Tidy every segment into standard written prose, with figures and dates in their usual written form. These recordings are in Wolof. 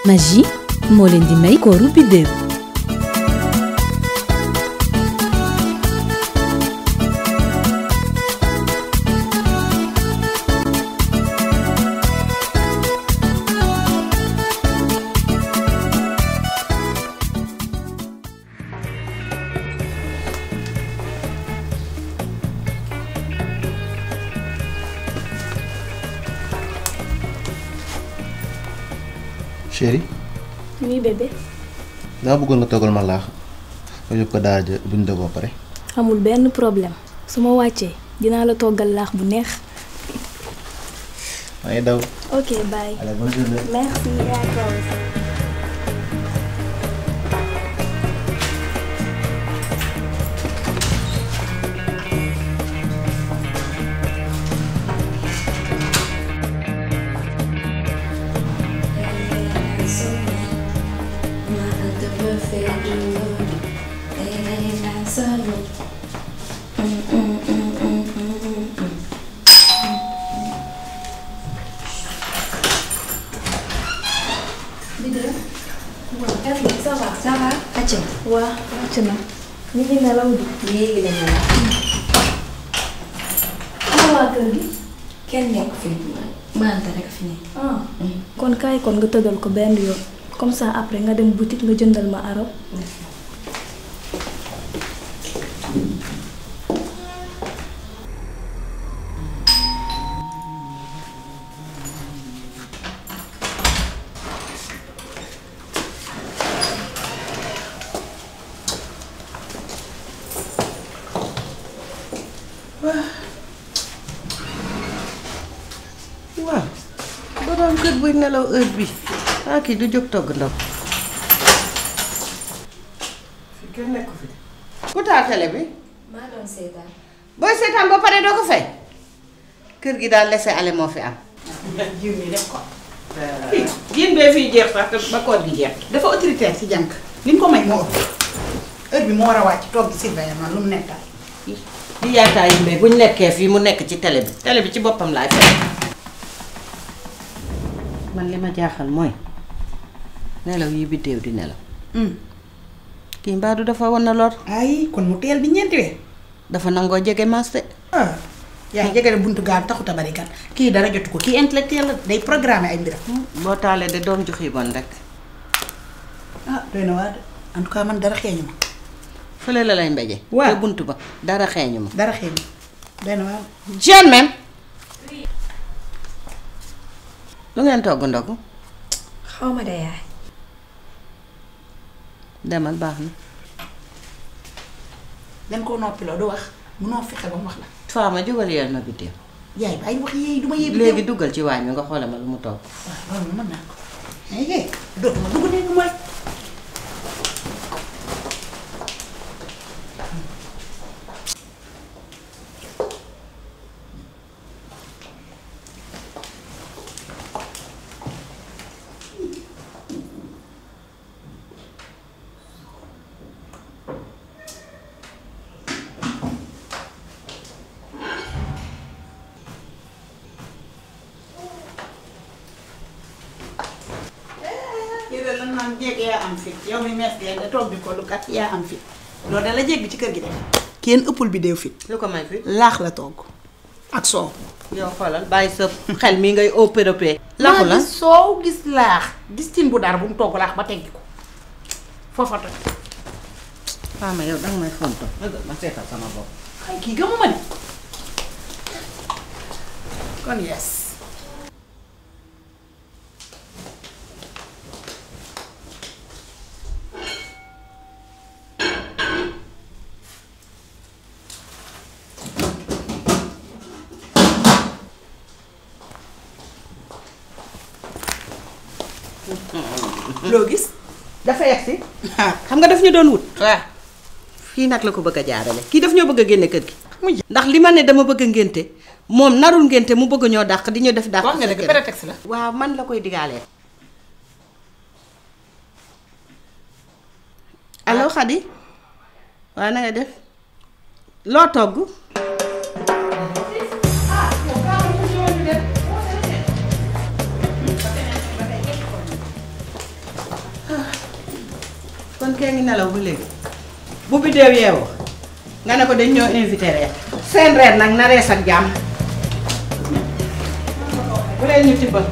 Magie moo leen di may kooru biddéew. Chérie. Oui bébé. daa bëggoon nga toggal ma laax nga yóbbu ko daara ja buñ dogoo pare. amul benn problème su ma wàccee dinaa la toggal laax bu neex. maa ngi daw. ok bye. allez bonne journée. merci à toi aussi. Ça va acca waa wàcc na ñu ngi nelaw di léegi dañu la ana waa kër gi kenn nekk fi maanta rek fi ne kon kaay kon nga tëgal ko benn yoon comme ça après nga dem boutique nga jëndal ma arab. waaw borom kër buy nelaw heure bi kii du jóg togg ndaw fi kenn nekku fi ku taal télé bi maa doon seetaan booy seetaan ba pare doo ko fay kër gi daal laisser aller moo fi am jiw mi def ko jiin bee fiy jeex sax te ba koor gi jeex dafa autoritaire ci jànk li ñu ko may moo ëpp heure bi moo war a wàcc toog di surveillement lu mu nekkal di yaataa yi mbay buñ nekkee fii mu nekk ci télé bi ci boppam laay fay man li ma jaaxal mooy nelaw yi biddéew di nelaw kii mbaadu dafa wan na lor ay kon mu teel bi ñeenti weer dafa nangoo jege maste yaa ngi jege buntu gaal taxut a bari kat kii dara jotu ko kii intellectuel la day programme ay mbiram boo taalee de doom ju xiibon rek doy na waa de en tout cas man dara xeeñu ma fële la lay mbeje waaw te bunt ba dara xeeñu ma dara xeeñu doy na waa jeune même lu ngeen togg ndogu xaw ma de yaay demal baax na dañ koo noppiloo du wax munoo fexe ba mu wax la faama jógal yeel ma biddéew yaay ba ay wax yéey du ma yéey léegi duggal ci waañ wi nga xoole ma lu mu togg waaw loolu mën naa ko mais yéey dootuma dugg néegu mooy yéen lan naan jéeg yaa am fit yow mi mees ngeen da toog di ko lu kat yaa am fit loolu da la jéeg bi ci kër gi def kenn ëppul bi deew fit lu ko may fi laax la togg ak soow yow xoolal bàyyi sa xel mi ngay opéré laxu la gis soow gis laax gis tin bu dara bu mu togg laax ba teggi ko foofa toj faama yow danga may fonto ma seetal sama bopp ay kii gëmuma ne kon yes loo gis dafa yegsi xam nga daf ñu doon wut waaw fii nag la ko bëgg a jaarale kii daf ñoo bëgg a génne kër gi ndax li ma ne dama bëgg a ngénte moom narul ngénte mu bëgg ñoo dàq di ñu def dàq wax nga dëgg prétexte la waaw man la koy digaalee allo Khady waaw na nga def loo togg kon kee ngi nelaw ba léegi bu Bideew yeewoo nga ne ko dañ ñoo invité reer seen reer nag na rees ak jàmm bu leen ñu tibbal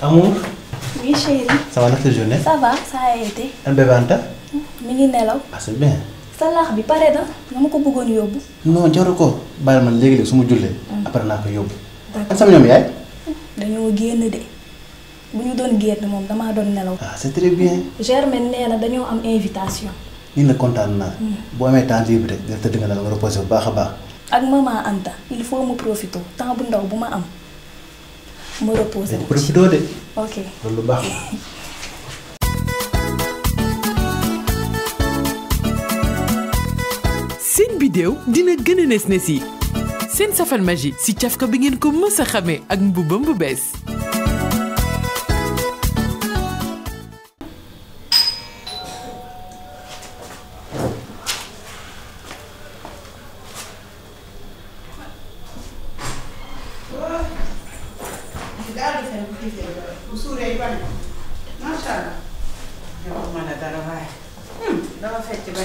Amour. Oui chérie. Ça va naka sa journée. Ça va, ça a été. An bébé Anta. mi ngi nelaw. Ah c'est bien. sa laax bi pare na nga ma ko bëggoon yóbbu. Non jaru ko bàyyi man léegi-léegi su ma jullee. après naa ko yóbbu. D'accord. an sama ñoom yaay. dañoo génn de bu ñu doon génn moom damaa doon nelaw. Ah c'est très bien. Germaine nee na dañoo am invitation. nii la kontaan naa. boo amee temps libre rek nga tëdd nga dal nga reposé bu baax a baax. ak maman Anta il faut mu profiter temps bu ndaw bu ma am ma reposer. profité de. ok loolu lu baax la. seen Bideew dina gën a nes yi seen safal magie si cafka bi ngeen ko mës a xamee ak mbubam bu bees. dama fecc ba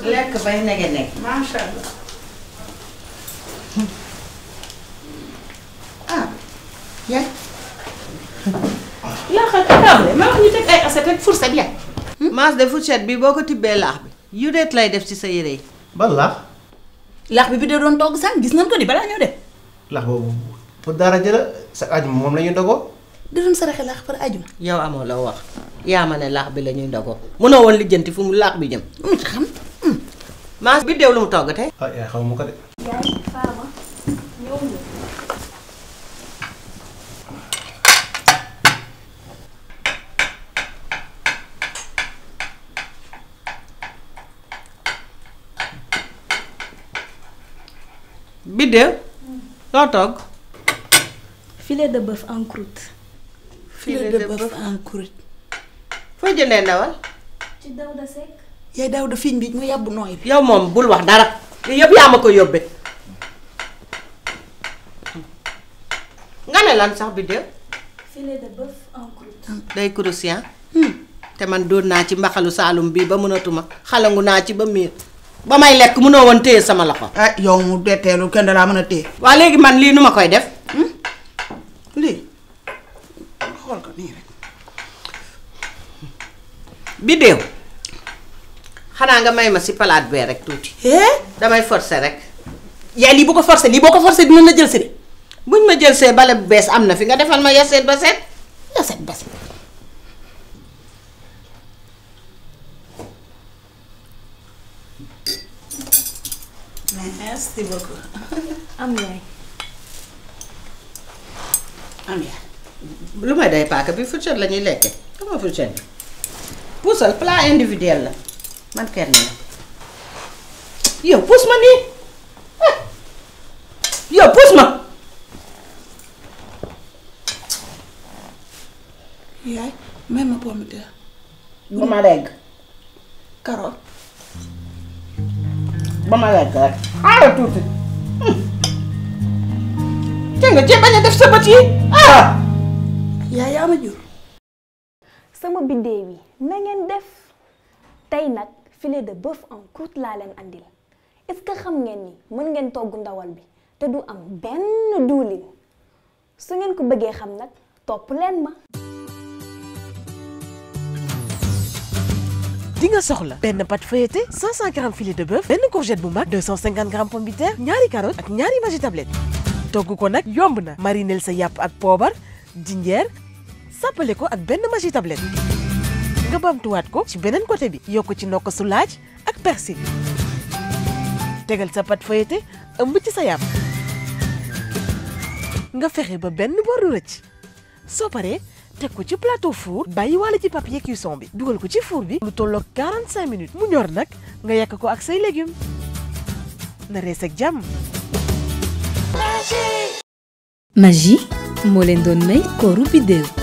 lekk bay nege nekk. Masha Allah. Ah. Yaay. yaa xam table ma wax ñu teg ay assiette ak fourchette yaay. maas de fourchette bi boo ko tibbee laax bi yureet lay def ci sa yére yi. ban laax. laax bi de doon togg sànq gis nañ ko ni balaa ñoo dem. laax boobu pour dara jëla sa aju moom la ñuy dogoo. da doon saraxe laax par ajuma. yow amoo la wax yaa ma ne laax bi la ñuy ndogoo mënoo woon lijjanti fu mu laax bi jëm. mu ci xam. maas Bideew lu mu togg tey. ah yaay xaw ma ko de. yaay Fama ñëw nga. Bideew loo togg. filet de bœuf en croûte. filet de bœuf en croûte. foo jëndee ndawal. ci Dawda Seck. yaay daaw da fiñ bi mu yàbb nooy bi. yow moom bul wax dara yëpp yaa ma ko yóbbee. nga ne lan sax Bideew. filet de bœuf en croûte. day croustillant. te man dóor naa ci mbaxalu Saalum bii ba mënatuma xalangu naa ci ba miir ba may lekk mënoo woon téye sama loxo. ah yow mu detteelu kenn dalaa mën a téye. waa léegi man lii nu ma koy def. lii xool ko nii rek. Bideew xanaa nga may ma si palaat bee rek tuuti. damay forcer rek. yaay lii bu ko forcé lii boo ko forcé dina la jël si de. buñ ma jël see bale bu bees am na fi nga defal ma yaseet ba seet. yaset basi. merci beaucoup. am yaay. am yaay. lu may day paaka bi fourchette la ñuy lekke dama fourchette bi puusal plat individuel la man kenn la yow puus ma nii yow puus ma yaay may ma pomme de terre. ba ma regg carotte. ba ma regg rek xaaral tuuti te nga cee bañ a def sa bët yi yaay yaa ma jur. sama Bideew yi na ngeen def tey nag filet de bœuf en croûte laa leen andil est-ce que xam ngeen ni mën ngeen togg ndawal bi te du am benn duulin su ngeen ko bëggee xam nag topp leen ma. di nga soxla benn pâte feuilletée 500 grammes filet de bœuf benn courgette bu mag 250 grammes pomme de terre ñaari carotte ak ñaari magi tablette togg ko nag yomb na marinel sa yàpp ak poobar jinjeer sàppale ko ak benn magi tablette nga bamtuwaat ko ci beneen côté bi yokk ci nokk su laaj ak persil tegal sa pâte feuilletée ëmb ci sa yàpp nga fexe ba benn boor du rëcc soo paree teg ko ci plateau four bàyyi wàlla ci papier cuisson bi dugal ko ci four bi lu tolloog 45 minutes mu ñor nag nga yekk ko ak say légumes na rees ak jàmm. Magie moo leen doon may kooru biddéew.